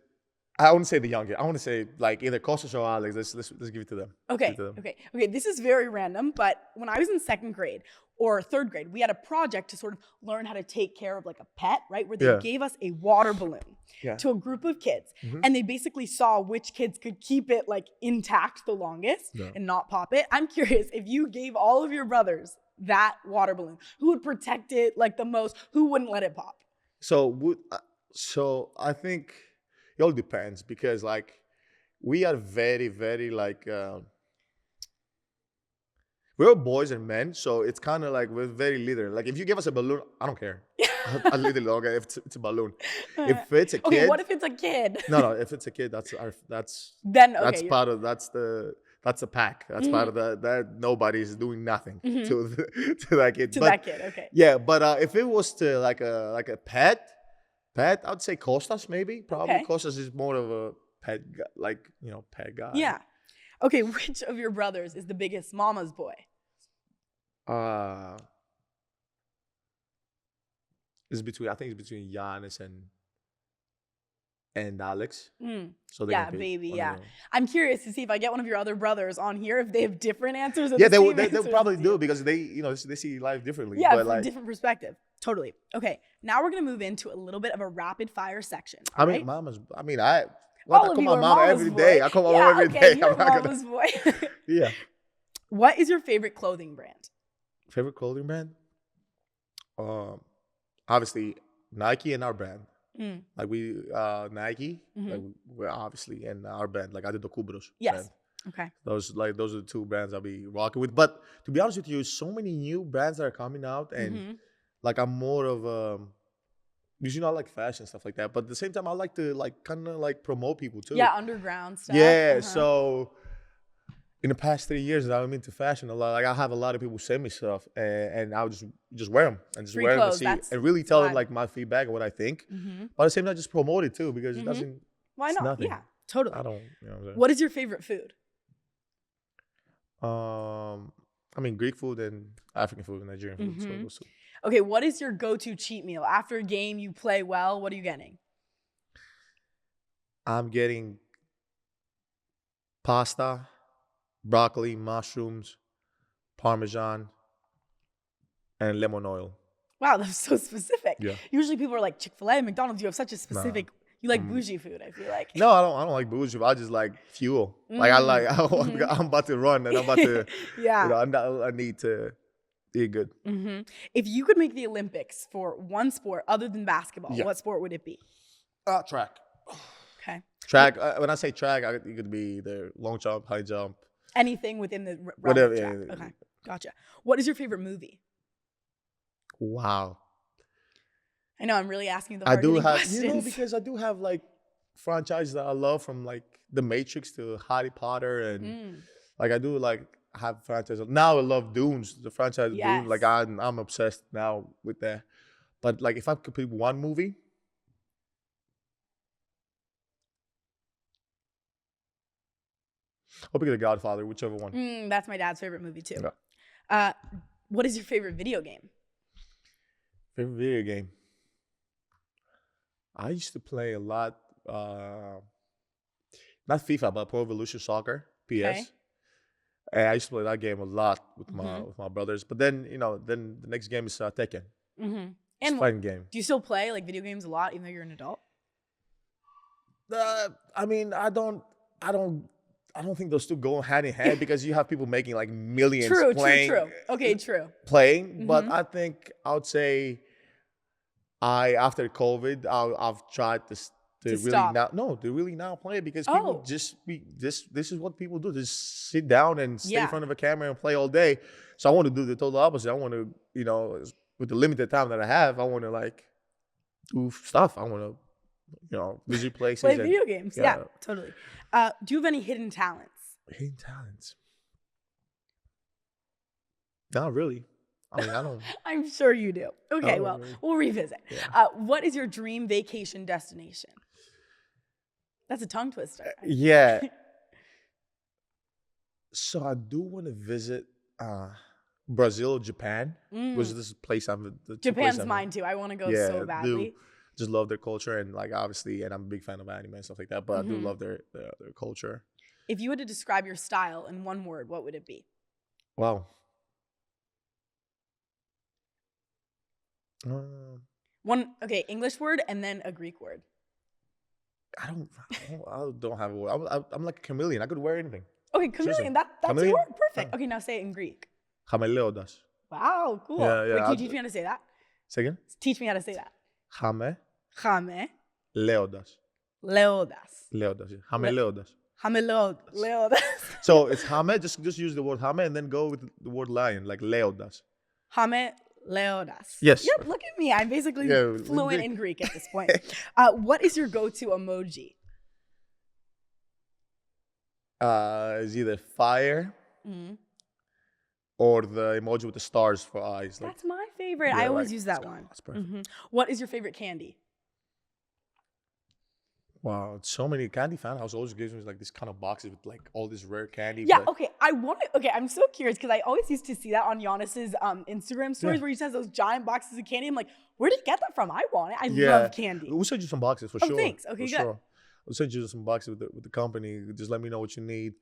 I wouldn't say the youngest. I want to say like either Costas or Alex. Let's give it to them. Okay. Give it to them. Okay. This is very random, but when I was in second grade or third grade, we had a project to sort of learn how to take care of like a pet, right? Where they gave us a water balloon to a group of kids, and they basically saw which kids could keep it like intact the longest and not pop it. I'm curious, if you gave all of your brothers that water balloon, who would protect it like the most? Who wouldn't let it pop? So I think it all depends, because like we are very, very like we're boys and men, so it's kind of like we're very literal. Like if you give us a balloon, I don't care. I literally don't care if it's a balloon. If it's a kid, okay, what if it's a kid? No. If it's a kid, that's then that's part of that's the pack. That's part of that nobody's doing nothing to that kid. That kid, okay. Yeah, but if it was to like a pet, I'd say Costas maybe. Probably Costas is more of a pet guy, like pet guy. Yeah. Okay, which of your brothers is the biggest mama's boy? It's between, I think it's between Giannis and Alex. So baby, yeah. I'm curious to see if I get one of your other brothers on here, if they have different answers. Yeah, they probably do, because they see life differently. Yeah, from a different perspective. Totally. Okay, now we're gonna move into a little bit of a rapid fire section. I mean, I call my mom every day. I call my mom every day. You're mama's boy. Yeah. What is your favorite clothing brand? Favorite clothing brand? Obviously Nike and our brand. Like we Nike, like we're obviously in our brand, like Antetokounmpo. Yes. Brand. Okay. Those are the two brands I'll be rocking with. But to be honest with you, so many new brands that are coming out, and like I'm more of usually not like fashion stuff like that, but at the same time I like to like kind of like promote people too. Yeah, underground stuff. Yeah, so in the past 3 years I'm into fashion a lot. Like I have a lot of people send me stuff, and I'll just wear them and just Free wear clothes, them to see and really tell them like my feedback and what I think. But at the same time, just promote it too, because it doesn't. Why not? Nothing. Yeah, totally. I don't. You know what I'm saying? What is your favorite food? I mean Greek food and African food and Nigerian food. So those two. Okay, what is your go-to cheat meal? After a game, you play well. What are you getting? I'm getting pasta, broccoli, mushrooms, Parmesan, and lemon oil. Wow, that's so specific. Yeah. Usually people are like Chick-fil-A, McDonald's. You have such a specific. You like bougie food, I feel like. No, I don't like bougie. I just like fuel. Like I'm about to run, and I'm about to. I need to eat good. If you could make the Olympics for one sport other than basketball, what sport would it be? Track. Okay. Track. When I say track, it could be either long jump, high jump. Anything within the realm Whatever. of track. Yeah. Okay, gotcha. What is your favorite movie? Wow. I know I'm really asking the hard-hitting questions. Because I do have like franchises that I love, from like The Matrix to Harry Potter, and like I do like have franchises. Now I love Dunes, the franchise Dunes. Like I'm obsessed now with that. But like if I could pick one movie, I'll pick The Godfather, whichever one. That's my dad's favorite movie too. Yeah. What is your favorite video game? Favorite video game? I used to play a lot, not FIFA, but Pro Evolution Soccer, PS. Okay. And I used to play that game a lot with my brothers. But then, then the next game is Tekken. It's a fighting game. Do you still play like video games a lot, even though you're an adult? I mean, I don't think those two go hand in hand, because you have people making like millions playing. True. Okay, true. Playing, but I think I would say after COVID, I've tried to really now play, because people this is what people do. Just sit down and stay in front of a camera and play all day. So I want to do the total opposite. I want to, with the limited time that I have, I want to like do stuff. I want to, visit places. Play video games. Yeah, totally. Do you have any hidden talents? Hidden talents? Not really. I mean, I don't. I'm sure you do. Okay, well, we'll revisit. Yeah. What is your dream vacation destination? That's a tongue twister. Yeah. So I do want to visit Brazil, Japan. Which is this place Japan's mine too. I want to go so badly. just love their culture and like obviously, and I'm a big fan of anime and stuff like that. But I do love their culture. If you had to describe your style in one word, what would it be? Wow. English word and then a Greek word. I don't have a word. I'm like a chameleon. I could wear anything. Okay, chameleon. That's chameleon? your word. Perfect. Okay, now say it in Greek. Chameleodas. Wow, cool. Yeah. Wait, can you teach me how to say that? Say again? Teach me how to say that. Leodas. Leodas. Leodas. Chameleodas. Leodas. So it's hame. Just use the word hame and then go with the word lion, like leodas. Leodas. Yes. Yep, look at me. I'm basically fluent in Greek at this point. What is your go-to emoji? It's either fire or the emoji with the stars for eyes. That's my favorite. I always use that one. That's perfect. What is your favorite candy? Wow, so many candy fan house always gives me like this kind of boxes with like all this rare candy. Yeah, okay. I'm so curious because I always used to see that on Giannis's Instagram stories where he says those giant boxes of candy. I'm like, where did you get that from? I want it. I love candy. We'll send you some boxes for sure. Thanks. Okay, good. Sure. We'll send you some boxes with the company. Just let me know what you need.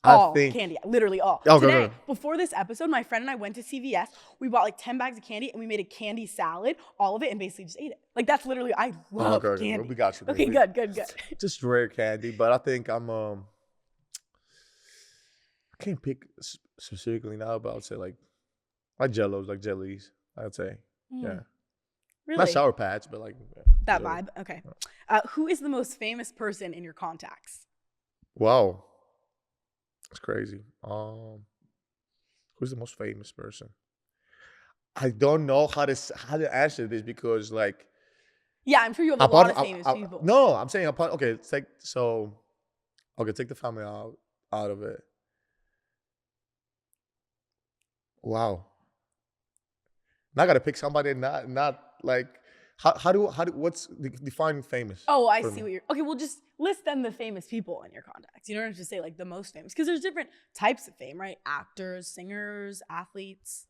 All candy, literally all. Oh, Today, before this episode, my friend and I went to CVS. We bought like 10 bags of candy and we made a candy salad, all of it, and basically just ate it. Like that's literally, I love candy. We got you. Okay, good. Just rare candy, but I think I can't pick specifically now, but I would say like Jellos, like jellies. I'd say, yeah. Really? Not Sour Patch, but like that vibe. Okay. Who is the most famous person in your contacts? Wow. It's crazy. Who's the most famous person? I don't know how to answer this because like. Yeah, I'm sure you have a lot of famous people. No, I'm saying take the family out of it. Wow. Now I gotta pick somebody not like what's defining famous? Oh, I see what you're. Okay, well just list then the famous people in your contacts. You don't have to say like the most famous because there's different types of fame, right? Actors, singers, athletes.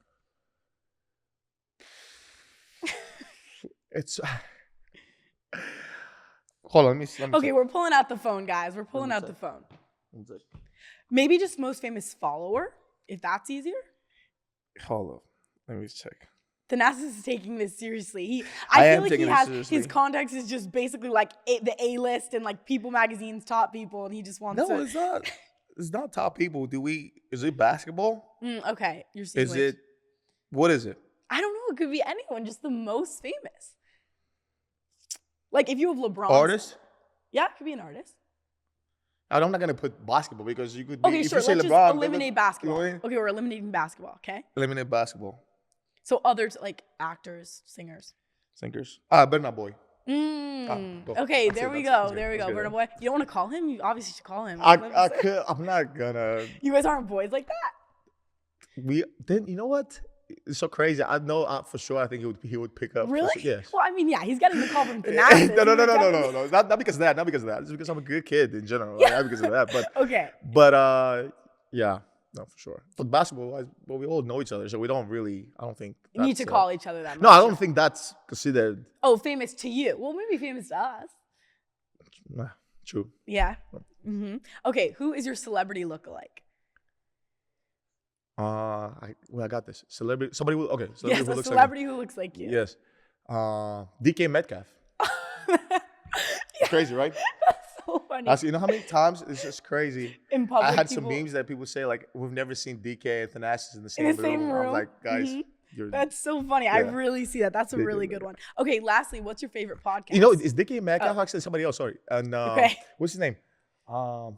It's. Hold on, let me okay, we're pulling out the phone, guys. We're pulling out the phone. Maybe just most famous follower, if that's easier. Hold on, let me check. Thanasis is taking this seriously. I feel like he has his contacts is just basically like the A-list and like People Magazine's top people, and he just wants to. No, it's not. It's not top people. Is it basketball? Okay, you're seeing. Is it? What is it? I don't know. It could be anyone. Just the most famous. Like if you have LeBron. Artist? Yeah, it could be an artist. I'm not gonna put basketball because you could. Okay, sure. Let's just eliminate basketball. Okay, we're eliminating basketball. Okay. Eliminate basketball. So others like actors, singers. Burna Boy. Okay, there we go. Burna Boy. You don't want to call him? You obviously should call him. I could. I'm not gonna. You guys aren't boys like that. You know what? It's so crazy. I know for sure. I think he would pick up. Really? Yes. Well, I mean, yeah, he's getting the call from Thanasis. No. Not because of that. Not because of that. Just because I'm a good kid in general. Like, not because of that. But okay. But yeah. No, for sure. But basketball, we all know each other, so we don't really. I don't think you need to call each other that much. No, I don't think that's considered. Oh, famous to you? Well, maybe famous to us. Nah, true. Yeah. Okay, who is your celebrity lookalike? I got this. Celebrity. Somebody who. Okay. Celebrity who looks like you. Who looks like you. Yes. DK Metcalf. It's crazy, right? So funny. You know how many times it's just crazy. In public, I had some memes that people say like, "We've never seen DK and Thanasis in the same room." I'm like, guys, that's so funny. Yeah. I really see that. That's a really good one. Okay, lastly, what's your favorite podcast? You know, is DK Metcalf actually somebody else? Sorry, and what's his name? Brown,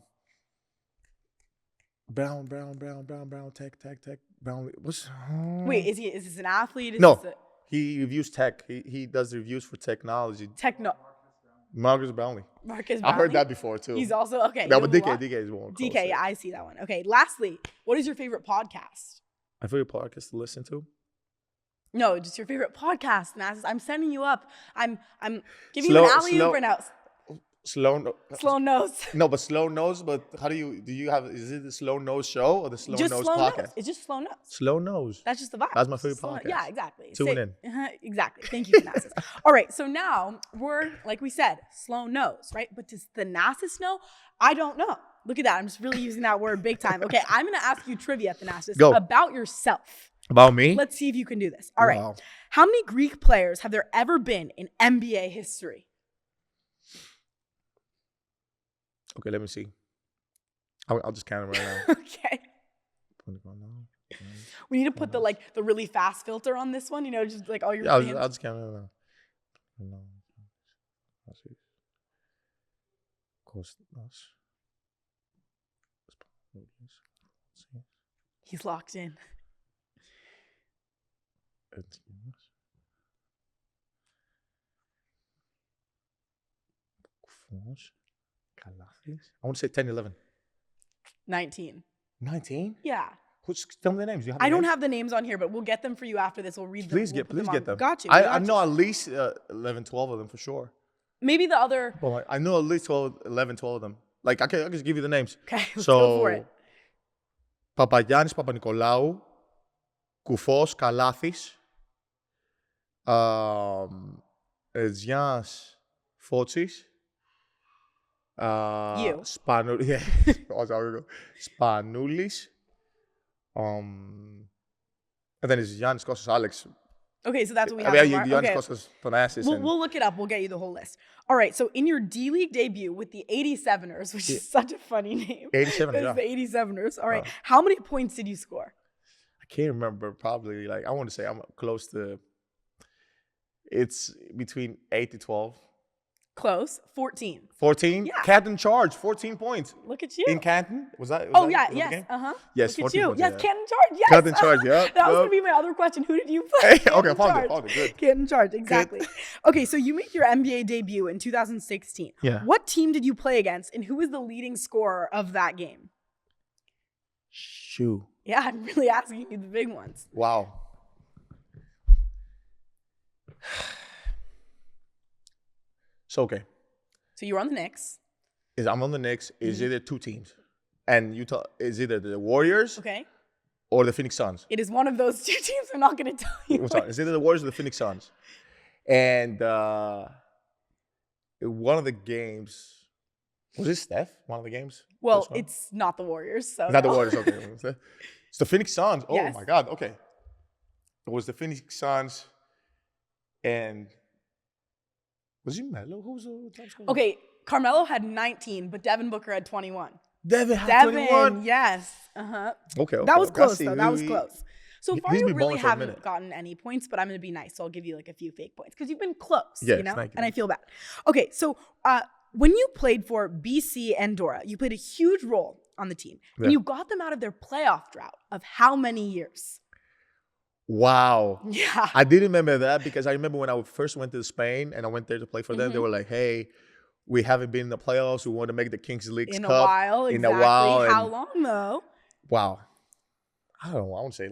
tech. Brown. Wait, is this an athlete? No, he reviews tech. He does reviews for technology. Marcus Brownlee. I heard that before too. He's also okay. No, but DK is one. DK, yeah, I see that one. Okay, lastly, what is your favorite podcast? My favorite podcast to listen to? No, just your favorite podcast. I'm sending you up. I'm giving you an alley-oop right now. Sloane Knows. No, but Sloane Knows. But how do you have? Is it the Sloane Knows show or the Sloane Just Knows Sloane podcast? Knows. It's just Sloane Knows. Sloane Knows. That's just the vibe. That's my favorite Sloane- podcast. Yeah, exactly. Tune in. Exactly. Thank you, Thanasis. All right, so now we're, like we said, Sloane knows, right? But does Thanasis know? I don't know. Look at that. I'm just really using that word big time. Okay, I'm going to ask you trivia, Thanasis, Go. about yourself. About me? Let's see if you can do this. All right. Wow. How many Greek players have there ever been in NBA history? Okay, let me see. I'll just count them right now. Okay. We need to put the really fast filter on this one, just like all your fans. I'll just count it right now. He's locked in. I want to say 10, 11. 19. 19? Yeah. Tell me the names. I don't have the names on here, but we'll get them for you after this. We'll read them. Please get them. Got you. I know at least 11, 12 of them for sure. Maybe the other. Well, I know at least 11, 12 of them. Like, I can just give you the names. Okay, let's go for it. Papagiannis Papanikolaou, Koufos Kalathis, Giannis Fotsis, You. Spanoulis, and then it's Giannis Kostas Alex. Okay, so that's what we have. Giannis Kostas Thanasis. We'll look it up. We'll get you the whole list. All right, so in your D-League debut with the 87ers, which is such a funny name. 87ers, yeah. The 87ers. All right, how many points did you score? I can't remember. Probably, I want to say I'm close to, it's between 8 to 12. Close. 14. 14? Yeah. Canton Charge, 14 points. Look at you. In Canton? Was that? Yes. Uh-huh. Yes, Look 14 at you. points. Yes, Yeah. Canton Charge. Yes. Canton Charge, yeah. That was going to be my other question. Who did you play? Hey, okay, I found it. Good. Canton Charge, exactly. Okay, so you made your NBA debut in 2016. Yeah. What team did you play against, and who was the leading scorer of that game? Shoo. Yeah, I'm really asking you the big ones. Wow. So, okay. So you were on the Knicks. I'm on the Knicks. It's either two teams. And Utah is either the Warriors or the Phoenix Suns. It is one of those two teams. I'm not going to tell you. It's either the Warriors or the Phoenix Suns. And one of the games, was it Steph? One of the games? Well, it's not the Warriors. So it's not the Warriors, okay. It's the Phoenix Suns. Oh, yes. My God. Okay. It was the Phoenix Suns and was he Melo? Who was the top scorer? Okay, Carmelo had 19, but Devin Booker had 21. Devin had 21? Yes. Uh-huh. Okay. That was close, though. That was close. So far, you really for haven't gotten any points, but I'm going to be nice. So I'll give you a few fake points because you've been close, Yes, Thank you. And I feel bad. Okay, so when you played for BC and Dora, you played a huge role on the team. Yeah. And you got them out of their playoff drought of how many years? Wow. Yeah. I did remember that because I remember when I first went to Spain and I went there to play for them, they were like, hey, we haven't been in the playoffs. We want to make the Kings League Cup. In a while, exactly. In a while. How long, though? Wow. I don't know. I want to say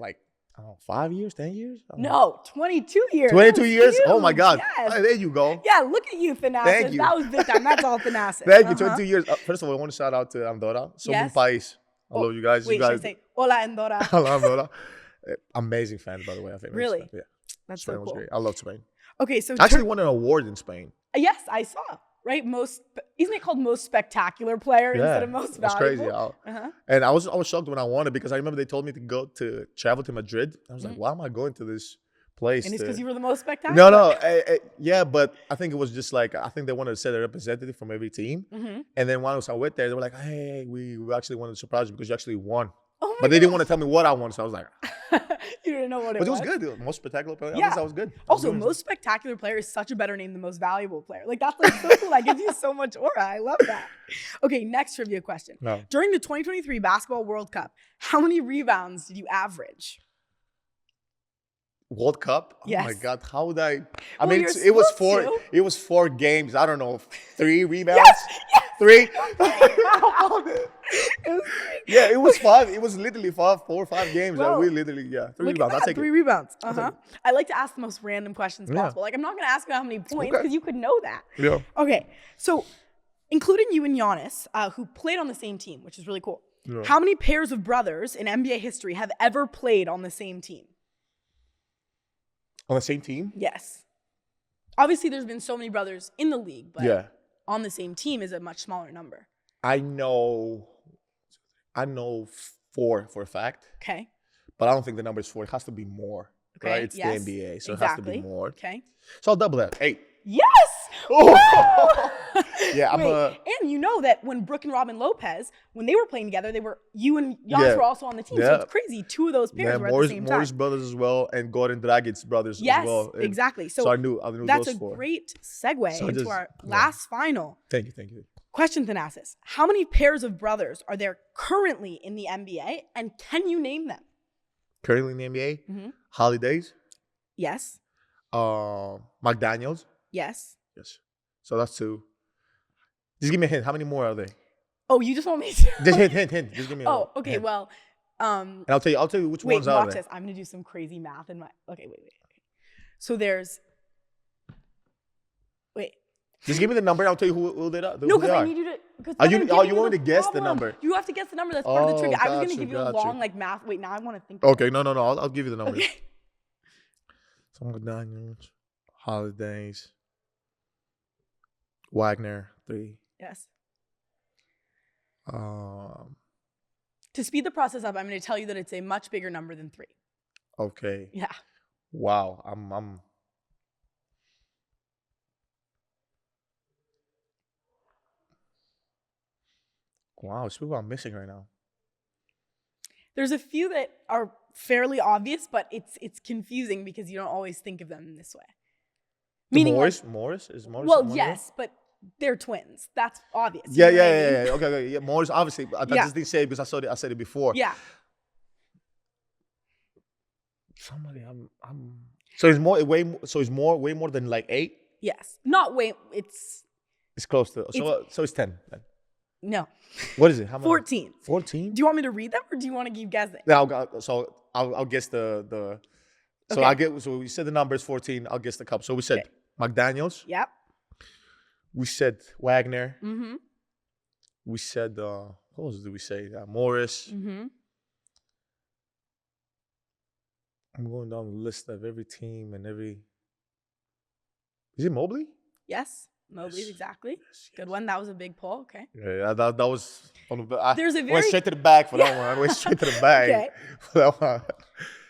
5 years, 10 years? No, 22 years. 22 years? Huge. Oh, my God. Yes. There you go. Yeah, look at you, Thanasis. Thank you. That was big time. That's all Thanasis. Thank you. 22 years. First of all, I want to shout out to Andorra. Somos un país. I love you guys. Wait, should I say, hola, Andorra. Hola, Andorra. Amazing fans, by the way. Really? Fans. Yeah. That's Spain so cool. was great. I love Spain. Okay, so I actually won an award in Spain. Yes, I saw. Right, isn't it called most spectacular player instead of most valuable? That's crazy. And I was shocked when I won it because I remember they told me to travel to Madrid. I was like, why am I going to this place? And it's because you were the most spectacular. No, yeah, but I think it was just I think they wanted to set a representative from every team. And then once I went there, they were like, hey, we actually wanted to surprise you because you actually won. But they didn't want to tell me what I won, so I was like, you didn't know what it was. But it was good. The most spectacular player. Yeah. That was good. Also, most spectacular player is such a better name than most valuable player. That's so cool. That gives you so much aura. I love that. Okay, next trivia question. No. During the 2023 Basketball World Cup, how many rebounds did you average? World Cup? Yes. Oh my God! How would I? It was 4 games. I don't know, 3 rebounds. Yes. 3. Yeah, it was 5. It was literally 4 or 5 games. Well, we literally 3 rebounds. I'll take 3 rebounds. I like to ask the most random questions possible. I'm not going to ask you how many points because you could know that. Yeah. Okay, so including you and Giannis, who played on the same team, which is really cool. Yeah. How many pairs of brothers in NBA history have ever played on the same team? On the same team? Yes. Obviously, there's been so many brothers in the league, but Yeah. on the same team is a much smaller number. I know 4 for a fact, Okay. but I don't think the number is 4. It has to be more. Okay. Right? It's yes. the NBA, so exactly. it has to be more. Okay. So I'll double that. 8. Yes! Oh! Yeah, and you know that when Brooke and Robin Lopez, when they were playing together, you and Giannis were also on the team. So it's crazy. 2 of those pairs were at the same time. Morris brothers as well, and Goran Dragic's brothers as well. Yes, exactly. So I knew that's those a 4. great segue into our last final. Thank you. Question, Thanasis. How many pairs of brothers are there currently in the NBA, and can you name them? Currently in the NBA, Mm-hmm. Holidays, Yes. McDaniels. Yes. Yes. So that's 2. Just give me a hint. How many more are they? Oh, you just want me to? Just hint. Just give me a Oh, okay. hint. Well, And I'll tell you which wait, ones are watch there. this. I'm going to do some crazy math in my, okay, wait. So there's, wait. Just give me the number and I'll tell you who they are. No, because I need you to, because you want me to guess the number? You have to guess the number. That's part of the trivia. I was going to give you a long, math. Wait, now I want to think. Okay, no. I'll give you the number. Okay. So McDaniels, Holidays, Wagner, 3. Yes. Um. To speed the process up, I'm going to tell you that it's a much bigger number than 3. Okay. Yeah. Wow. I'm. Wow. It's people I'm missing right now. There's a few that are fairly obvious, but it's confusing because you don't always think of them in this way. Meaning Morris? Well, yes, but they're twins. That's obvious. Yeah. You know what I mean? Okay. Yeah, Morris, obviously. I just didn't say it because I said it before. Yeah. Somebody, So it's way more than like 8. Yes. Not way. It's close to. So it's 10. Then. No. What is it? How many? 14. 14. Do you want me to read them or do you want to keep guessing? Yeah, I'll guess the. So Okay. So we said the number is 14. I'll guess the cup. So we said McDaniels. Yep. We said Wagner. Mm-hmm. We said what else did we say? Morris. Mm-hmm. I'm going down the list of every team and every. Is it Mobley? Yes. Mobley's Yes. exactly. Yes. Good one. That was a big pull. Okay. Yeah, that was. There's a I went very- straight to the bag for that one. I went straight to the bag Okay. for that one.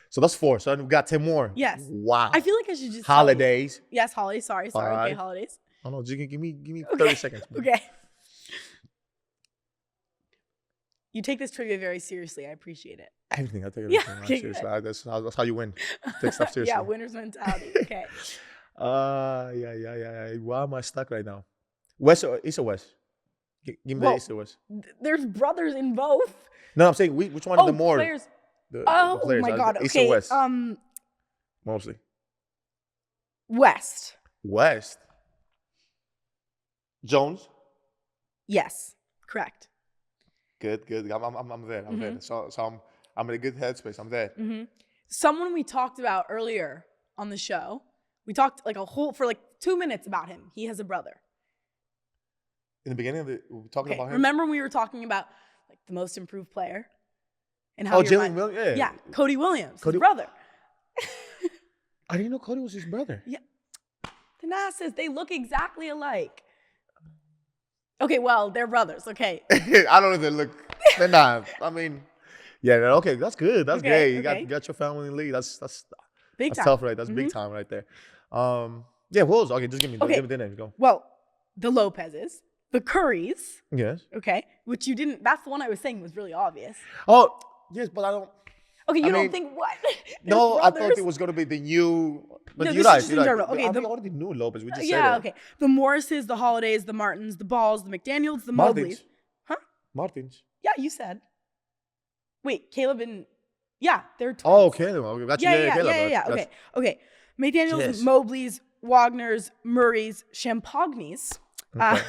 So that's 4. So we got 10 more. Yes. Wow. I feel like I should just tell you. Holidays. Yes, holidays. Sorry. Okay, 5. holidays. Oh no, just give me 30 Okay. seconds. Okay. You take this trivia very seriously. I appreciate it. Everything. I take Yeah, everything. okay, Seriously. good. That's how you win. Take stuff seriously. Yeah, winner's mentality. Okay. Yeah. Why am I stuck right now? West or East or West? Give me the East or West. There's brothers in both. No, I'm saying which one of the more? Players. The Oh my God. East or Okay. West? Mostly. West. West. Jones. Yes. Correct. Good. I'm there. I'm there. So I'm in a good headspace. I'm there. Mm-hmm. Someone we talked about earlier on the show. We talked for 2 minutes about him. He has a brother. In the beginning we were talking about him. Remember when we were talking about the most improved player and how Jalen Williams. Yeah, Cody Williams, his Cody- brother. I didn't know Cody was his brother. Yeah. Thanasis, they look exactly alike. Okay, well, they're brothers. Okay. I don't know if they look. They're not. I mean, yeah. Okay, that's good. That's great. You got your family in the league. That's Big that's time. tough, right? That's big time right there. Yeah. What was okay? Just give me the names. Go. Well, the Lopez's, the Currys. Yes. Okay, which you didn't. That's the one I was saying was really obvious. Oh yes, but I don't. Okay, you I don't mean, think what? No, They're I brothers? thought it was gonna be the new. But No, you're this is right. just You're in right. general. Okay, I already knew Lopez. We just said yeah, it. okay. The Morrises, the Holidays, the Martins, the Balls, the McDaniels, the Mobleys. Huh? Martins. Yeah, you said. Wait, Caleb and they're twins. Oh, Caleb. Okay, got you. Yeah. Caleb. Okay. McDaniels, Yes. Mobleys, Wagners, Murrays, Champagnes, Okay.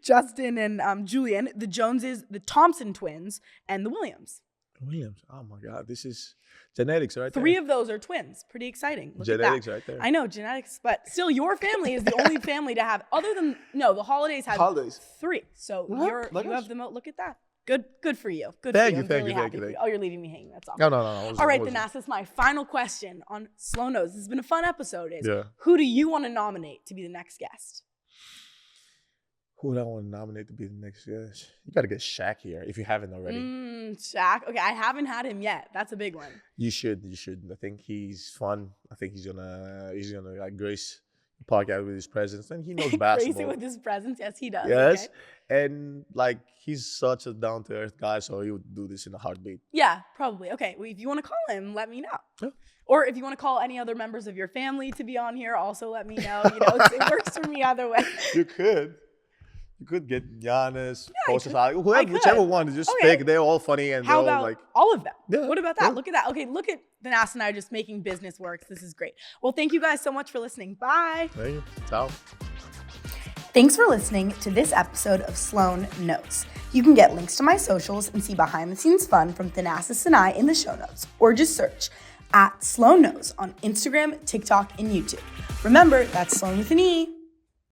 Justin and Julian, the Joneses, the Thompson twins, and the Williams. Williams. Oh my God, this is genetics right there. 3 of those are twins. Pretty exciting. Look Genetics at that. right there. I know, genetics, but still your family is the only family to have, other than, the holidays have 3. So you have the most. Look at that. Good for you. Good for you. I'm really happy for you. Oh, you're leaving me hanging. That's awesome. No. All right, Thanasis, my final question on Sloane Knows. This has been a fun episode. Who do you want to nominate to be the next guest? Who would I want to nominate to be the next guest? You got to get Shaq here if you haven't already. Shaq. Okay, I haven't had him yet. That's a big one. You should. I think he's fun. I think he's gonna like grace the podcast with his presence, and he knows basketball. Grace it with his presence. Yes, he does. Yes, okay. And like he's such a down to earth guy, so he would do this in a heartbeat. Yeah, probably. Okay, well, if you want to call him, let me know. Yeah. Or if you want to call any other members of your family to be on here, also let me know. It works for me either way. You could get Giannis, whichever one. Just pick. They're all funny and how they're about all like all of them? Yeah, what about that? Yeah. Look at that. Okay, look at Thanasis and I just making business work. This is great. Well, thank you guys so much for listening. Bye. Thank you. Ciao. Thanks for listening to this episode of Sloane Knows. You can get links to my socials and see behind the scenes fun from Thanasis and I in the show notes, or just search @Sloane Knows on Instagram, TikTok, and YouTube. Remember, that's Sloane with an E.